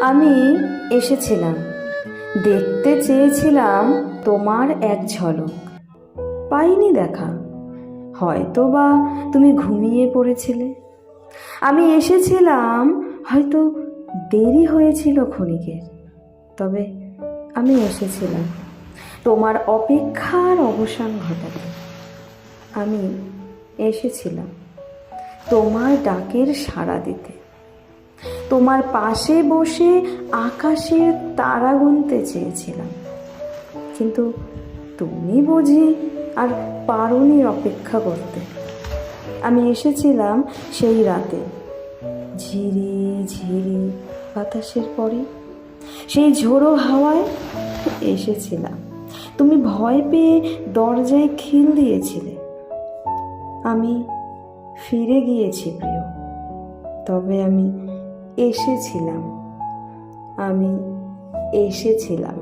আমি এসেছিলাম, দেখতে চেয়েছিলাম তোমার এক ঝলক। পাইনি দেখা, হয়তো বা তুমি ঘুমিয়ে পড়েছিলে। আমি এসেছিলাম, হয়তো দেরি হয়েছিল ক্ষণিকের, তবে আমি এসেছিলাম তোমার অপেক্ষার অবসান ঘটাতে। আমি এসেছিলাম তোমার ডাকের সাড়া দিতে, তোমার পাশে বসে আকাশের তারা গুনতে চেয়েছিলাম, কিন্তু তুমি বুঝি আর পারোনি অপেক্ষা করতে। আমি এসেছিলাম সেই রাতে, ঝিরি ঝিরি বাতাসের পরে, সেই ঝোড়ো হাওয়ায় এসেছিলাম। তুমি ভয় পেয়ে দরজায় খিল দিয়েছিলে। আমি ফিরে গিয়েছি প্রিয়, তবে আমি এসেছিলাম, আমি এসেছিলাম।